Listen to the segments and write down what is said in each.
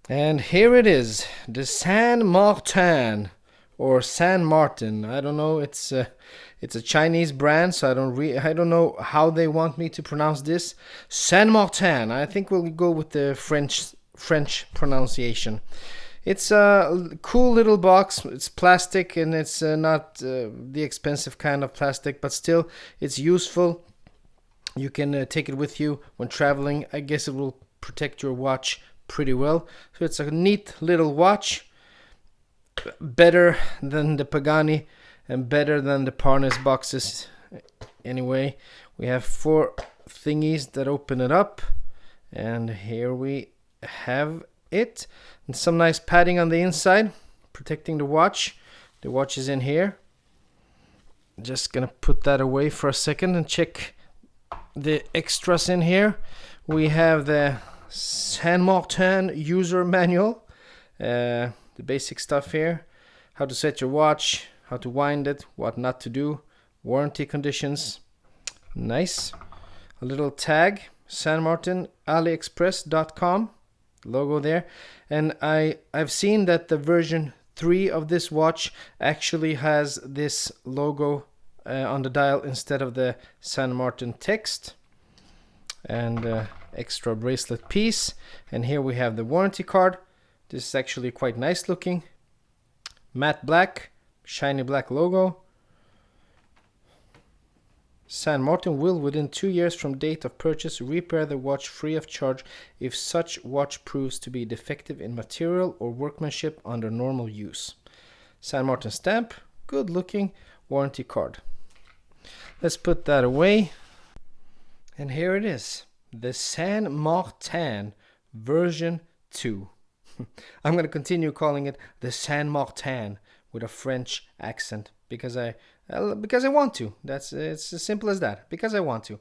And here it is, the San Martin or San Martin. I don't know. It's a Chinese brand, so I don't know how they want me to pronounce this. San Martin. I think we'll go with the French pronunciation. It's a cool little box. It's plastic and it's not the expensive kind of plastic, but still it's useful. You can take it with you when traveling. I guess it will protect your watch pretty well. So it's a neat little watch. Better than the Pagani and better than the Parnes boxes. Anyway, we have 4 thingies that open it up. And here we have it. And some nice padding on the inside, protecting the watch. The watch is in here. Just gonna put that away for a second and check the extras in here. We have the San Martin user manual, the basic stuff here, how to set your watch, how to wind it, what not to do, warranty conditions. Nice. A little tag, San Martin, aliexpress.com, logo there. And I've seen that the version 3 of this watch actually has this logo on the dial instead of the San Martin text. And extra bracelet piece. And here we have the warranty card. This is actually quite nice looking. Matte black, shiny black logo. San Martin will, within 2 years from date of purchase, repair the watch free of charge if such watch proves to be defective in material or workmanship under normal use. San Martin stamp, good looking warranty card. Let's put that away. And here it is, the San Martin version 2. I'm going to continue calling it the San Martin with a French accent because I want to. It's as simple as that. Because I want to.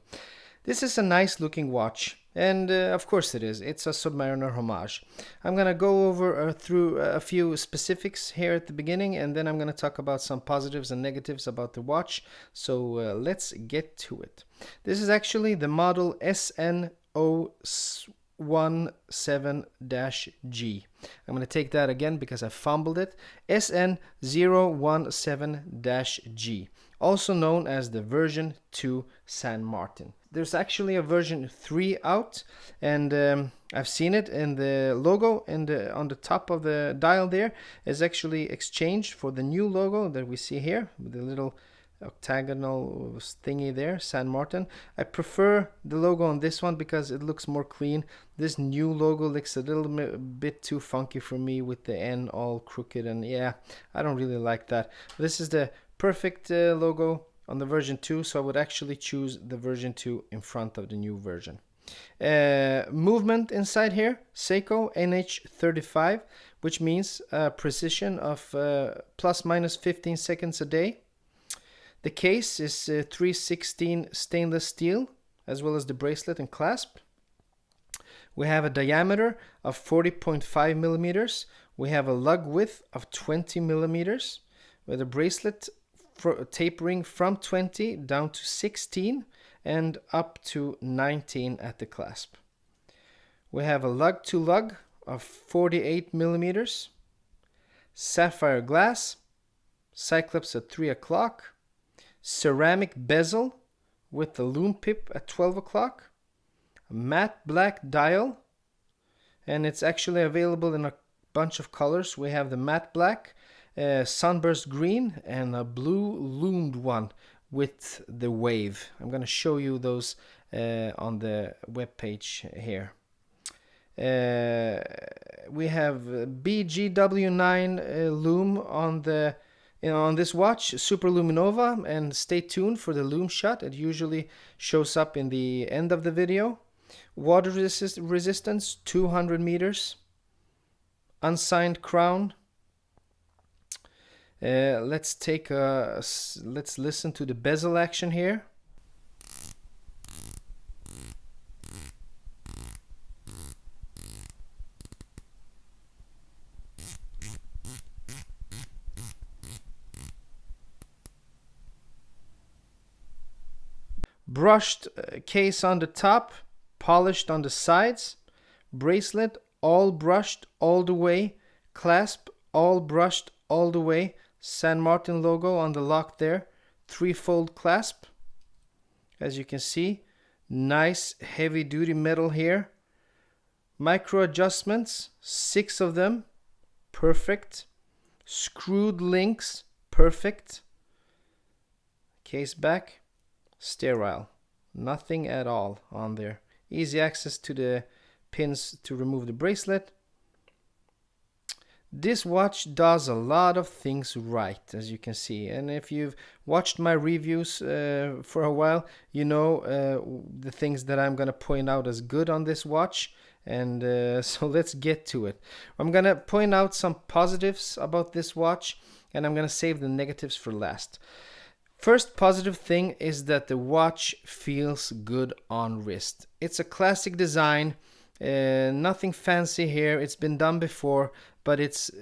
This is a nice looking watch, and of course it is. It's a Submariner homage. I'm gonna go over through a few specifics here at the beginning, and then I'm gonna talk about some positives and negatives about the watch. So let's get to it. This is actually the model SN017-G. I'm going to take that again because I fumbled it. SN017-G, also known as the version 2 San Martin. There's actually a version 3 out, and I've seen it, and the logo on the top of the dial there is actually exchanged for the new logo that we see here with the little octagonal thingy there, San Martin. I prefer the logo on this one because it looks more clean. This new logo looks a little bit too funky for me with the N all crooked, and yeah, I don't really like that. This is the perfect logo on the version 2, so I would actually choose the version 2 in front of the new version. Movement inside here, Seiko NH35, which means precision of plus minus 15 seconds a day. The case is 316 stainless steel, as well as the bracelet and clasp. We have a diameter of 40.5 millimeters. We have a lug width of 20 millimeters, with a bracelet tapering from 20 down to 16 and up to 19 at the clasp. We have a lug to lug of 48 millimeters, sapphire glass, cyclops at 3 o'clock, ceramic bezel with the Loom pip at 12 o'clock, a matte black dial, and it's actually available in a bunch of colors. We have the matte black, sunburst green, and a blue loomed one with the wave. I'm going to show you those on the web page here. We have BGW9 Loom on this watch, Super Luminova, and stay tuned for the Loom shot. It usually shows up in the end of the video. Water resistance 200 meters. Unsigned crown. Let's listen to the bezel action here. Brushed case on the top, polished on the sides, bracelet all brushed all the way. Clasp, all brushed all the way. San Martin logo on the lock there. 3-fold clasp. As you can see, nice heavy duty metal here. Micro adjustments, 6 of them. Perfect. Screwed links, perfect. Case back, sterile. Nothing at all on there. Easy access to the pins to remove the bracelet. This watch does a lot of things right, as you can see. And if you've watched my reviews for a while, you know the things that I'm going to point out as good on this watch. And so let's get to it. I'm going to point out some positives about this watch, and I'm going to save the negatives for last. First positive thing is that the watch feels good on wrist. It's a classic design, nothing fancy here. It's been done before, but it's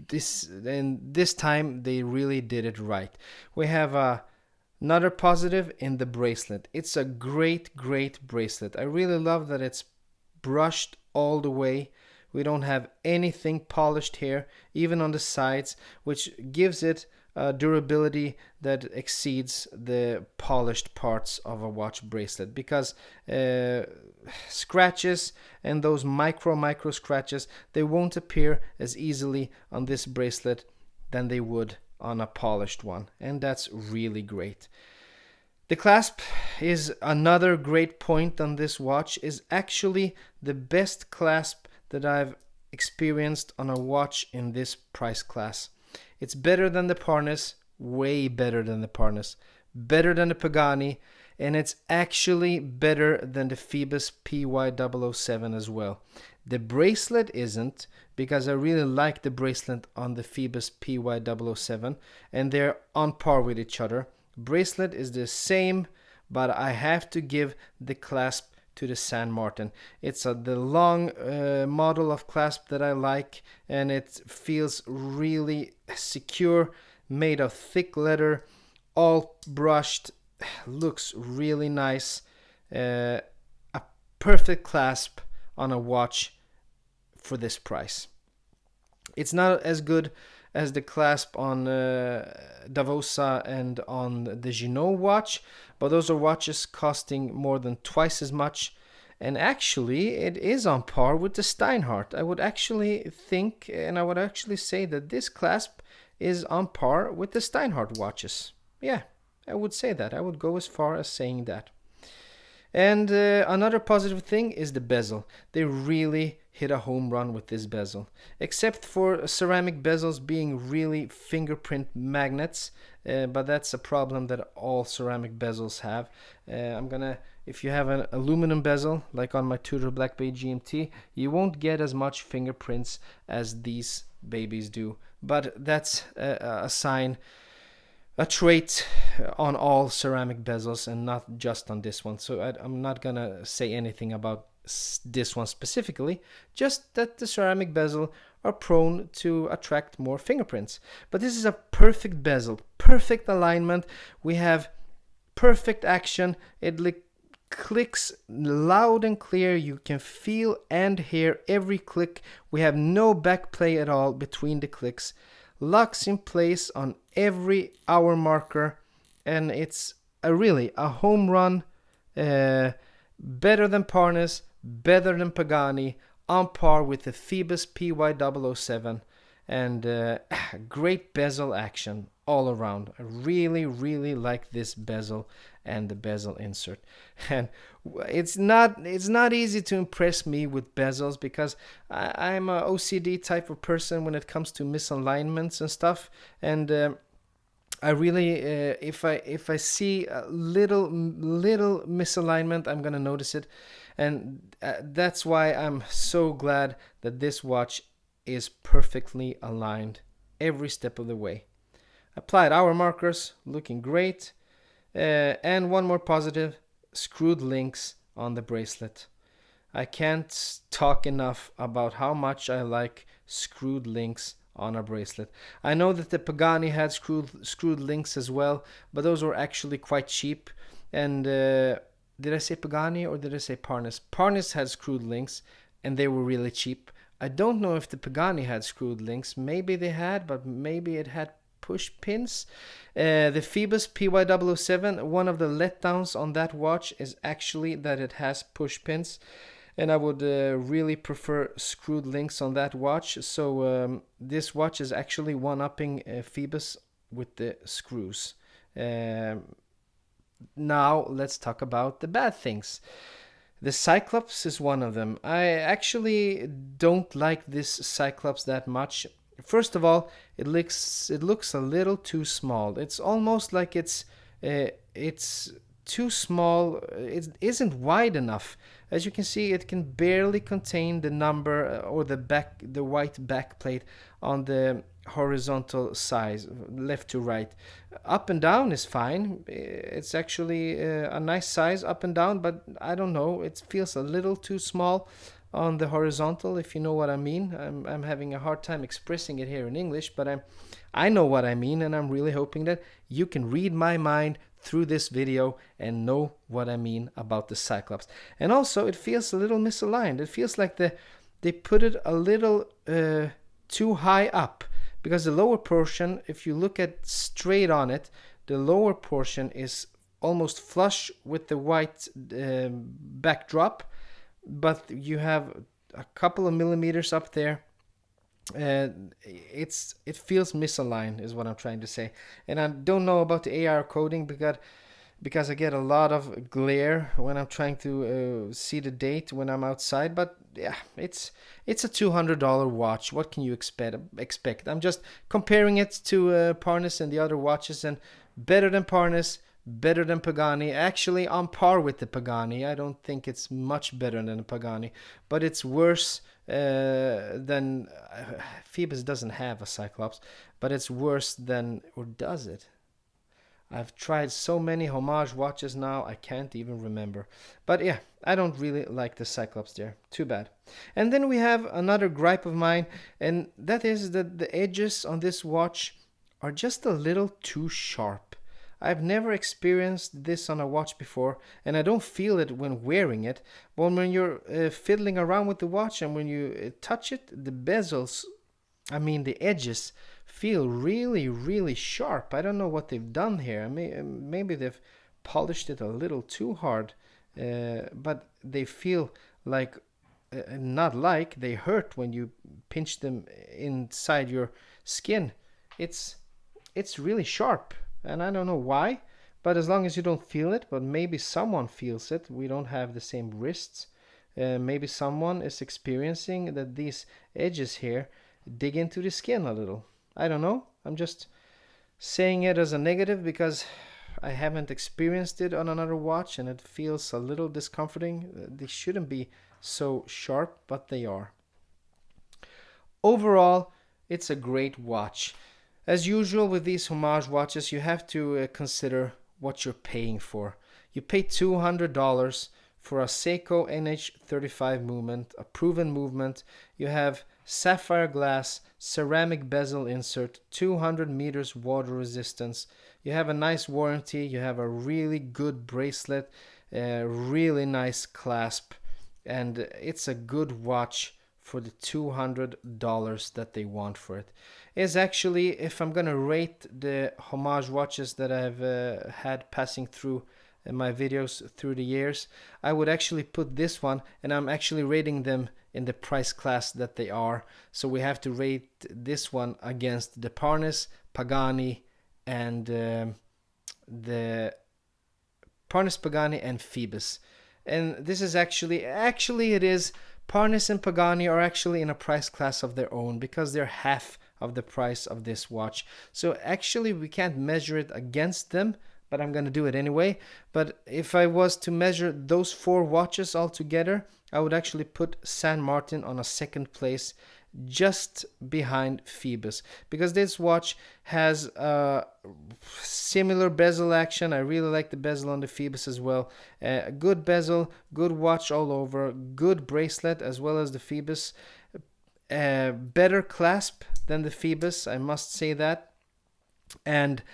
this time they really did it right. We have another positive in the bracelet. It's a great bracelet. I really love that it's brushed all the way. We don't have anything polished here, even on the sides, which gives it durability that exceeds the polished parts of a watch bracelet, because scratches and those micro scratches, they won't appear as easily on this bracelet than they would on a polished one, and that's really great. The clasp is another great point on this watch. Is actually the best clasp that I've experienced on a watch in this price class. It's better than the Parnis, way better than the Parnis, better than the Pagani, and it's actually better than the Phoebus PY007 as well. The bracelet isn't, because I really like the bracelet on the Phoebus PY007, and they're on par with each other. Bracelet is the same, but I have to give the clasp to the San Martin. It's the long model of clasp that I like, and it feels really secure, made of thick leather, all brushed, looks really nice. A perfect clasp on a watch for this price. It's not as good as the clasp on Davosa and on the Ginault watch, but those are watches costing more than twice as much, and actually it is on par with the Steinhardt. I would actually think, and I would actually say that this clasp is on par with the Steinhardt watches. Yeah, I would say that. I would go as far as saying that. And another positive thing is the bezel. They really hit a home run with this bezel. Except for ceramic bezels being really fingerprint magnets, but that's a problem that all ceramic bezels have. If you have an aluminum bezel, like on my Tudor Black Bay GMT, you won't get as much fingerprints as these babies do. But that's a sign, a trait on all ceramic bezels and not just on this one. So I'm not gonna say anything about this one specifically, just that the ceramic bezel are prone to attract more fingerprints. But this is a perfect bezel, perfect alignment. We have perfect action. It clicks loud and clear. You can feel and hear every click. We have no backplay at all between the clicks. Locks in place on every hour marker, and it's really a home run. Better than Parnis, better than Pagani, on par with the Phoebus PY007, and great bezel action all around. I really like this bezel and the bezel insert. And it's not easy to impress me with bezels, because I'm a OCD type of person when it comes to misalignments and stuff, and I really, if I see a little misalignment, I'm gonna notice it, and that's why I'm so glad that this watch is perfectly aligned every step of the way. Applied hour markers, looking great, and one more positive: screwed links on the bracelet. I can't talk enough about how much I like screwed links on a bracelet. I know that the Pagani had screwed links as well, but those were actually quite cheap. And did I say Pagani or did I say Parnis? Parnis had screwed links. and they were really cheap. I don't know if the Pagani had screwed links. Maybe they had, but maybe it had push pins. The Phoebus PY007, one of the letdowns on that watch is actually that it has push pins, and I would really prefer screwed links on that watch. So this watch is actually one-upping Phoebus with the screws. Now let's talk about the bad things. The Cyclops is one of them. I actually don't like this Cyclops that much. First of all, it looks a little too small. It's almost like it's too small. It isn't wide enough. As you can see, it can barely contain the number or the white back plate on the horizontal size, left to right. Up and down is fine. It's actually a nice size up and down, but I don't know, it feels a little too small on the horizontal, if you know what I mean. I'm having a hard time expressing it here in English, but I know what I mean, and I'm really hoping that you can read my mind through this video and know what I mean about the Cyclops. And also, it feels a little misaligned. It feels like they put it a little too high up, because the lower portion, if you look at straight on it, the lower portion is almost flush with the white backdrop, but you have a couple of millimeters up there. It feels misaligned is what I'm trying to say. And I don't know about the AR coding because I get a lot of glare when I'm trying to see the date when I'm outside. But yeah, it's a $200 watch. What can you expect? I'm just comparing it to Parnis and the other watches, and better than Parnis, better than Pagani. Actually, on par with the Pagani. I don't think it's much better than the Pagani, but it's worse than Phoebus doesn't have a Cyclops, but it's worse than, or does it? I've tried so many homage watches now, I can't even remember. But yeah, I don't really like the Cyclops there. Too bad. And then we have another gripe of mine, and that is that the edges on this watch are just a little too sharp. I've never experienced this on a watch before, and I don't feel it when wearing it. But when you're fiddling around with the watch and when you touch it, the bezels, the edges, feel really, really sharp. I don't know what they've done here. Maybe they've polished it a little too hard, but they feel like, they hurt when you pinch them inside your skin. It's really sharp, and I don't know why, but as long as you don't feel it, but maybe someone feels it. We don't have the same wrists. Maybe someone is experiencing that these edges here dig into the skin a little. I don't know. I'm just saying it as a negative because I haven't experienced it on another watch, and it feels a little discomforting. They shouldn't be so sharp, but they are. Overall, it's a great watch. As usual with these homage watches, you have to consider what you're paying for. You pay $200 for a Seiko NH35 movement, a proven movement. You have sapphire glass, ceramic bezel insert, 200 meters water resistance. You have a nice warranty. You have a really good bracelet, a really nice clasp, and it's a good watch for the $200 that they want for it. Is actually, if I'm gonna rate the homage watches that I've had passing through my videos through the years, I would actually put this one, and I'm actually rating them in the price class that they are. So we have to rate this one against the Parnis, Pagani, and the Parnis, Pagani, and Phoebus. And this is actually it is, Parnis and Pagani are actually in a price class of their own because they're half of the price of this watch. So actually we can't measure it against them, but I'm going to do it anyway. But if I was to measure those four watches all together, I would actually put San Martin on a second place, just behind Phoebus, because this watch has a similar bezel action. I really like the bezel on the Phoebus as well. Good bezel, good watch all over, good bracelet as well as the Phoebus. Better clasp than the Phoebus, I must say that. And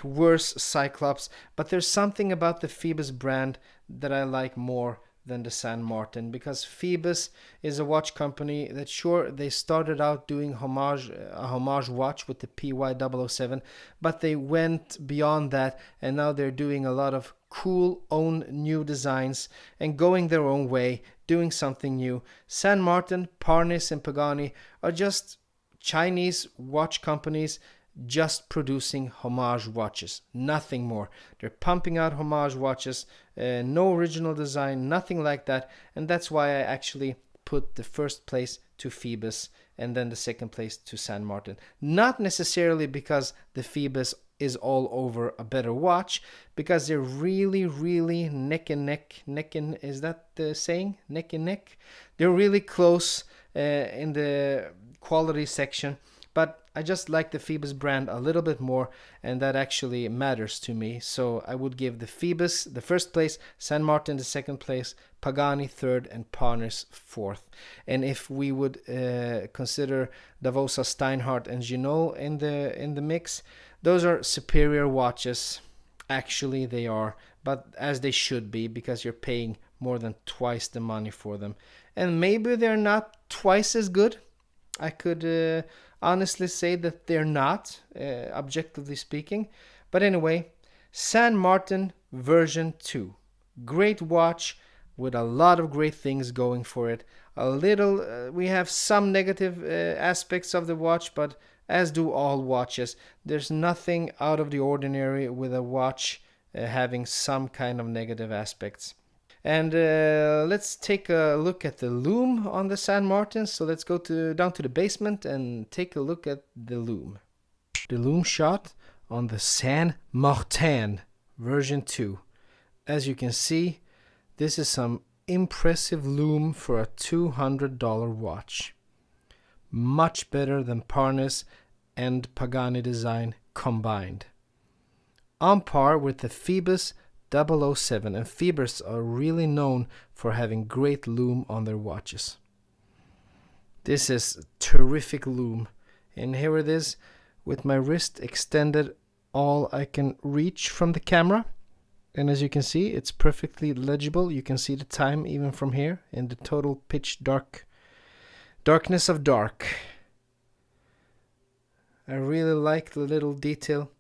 worse Cyclops, but there's something about the Phoebus brand that I like more than the San Martin, because Phoebus is a watch company that, sure, they started out doing a homage watch with the PY007, but they went beyond that, and now they're doing a lot of cool own new designs and going their own way, doing something new. San Martin, Parnis, and Pagani are just Chinese watch companies just producing homage watches, nothing more. They're pumping out homage watches, no original design, nothing like that, and that's why I actually put the first place to Phoebus and then the second place to San Martin. Not necessarily because the Phoebus is all over a better watch, because they're really, really neck and neck, is that the saying? Neck and neck? They're really close in the quality section, but I just like the Phoebus brand a little bit more, and that actually matters to me. So I would give the Phoebus the first place, San Martin the second place, Pagani third, and Parnis fourth. And if we would consider Davosa, Steinhardt, and Junot in the mix, those are superior watches. Actually, they are, but as they should be, because you're paying more than twice the money for them. And maybe they're not twice as good. I could honestly say that they're not, objectively speaking. But anyway, San Martin version 2. Great watch with a lot of great things going for it. A little, we have some negative aspects of the watch, but as do all watches. There's nothing out of the ordinary with a watch having some kind of negative aspects. And let's take a look at the Loom on the San Martin. So let's go down to the basement and take a look at the Loom. The Loom shot on the San Martin version 2. As you can see, this is some impressive Loom for a $200 watch. Much better than Parnis and Pagani design combined. On par with the Phoebus 007, and Phoebus are really known for having great Loom on their watches. This is terrific Loom, and here it is with my wrist extended all I can reach from the camera, and as you can see, it's perfectly legible. You can see the time even from here in the total pitch darkness of dark. I really like the little detail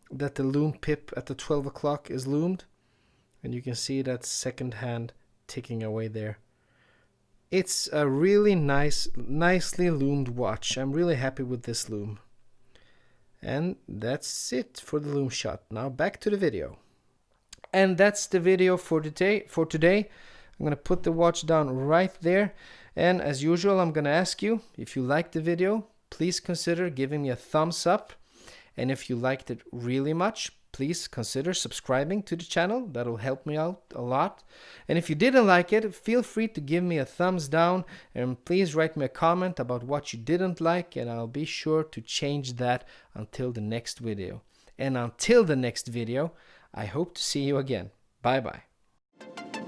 that the Loom pip at the 12 o'clock is loomed. And you can see that second hand ticking away there. It's a really nicely loomed watch. I'm really happy with this Loom. And that's it for the Loom shot. Now back to the video. And that's the video for today. I'm going to put the watch down right there. And as usual, I'm going to ask you, if you liked the video, please consider giving me a thumbs up. And if you liked it really much, please consider subscribing to the channel. That'll help me out a lot. And if you didn't like it, feel free to give me a thumbs down, and please write me a comment about what you didn't like, and I'll be sure to change that until the next video. And until the next video, I hope to see you again. Bye bye.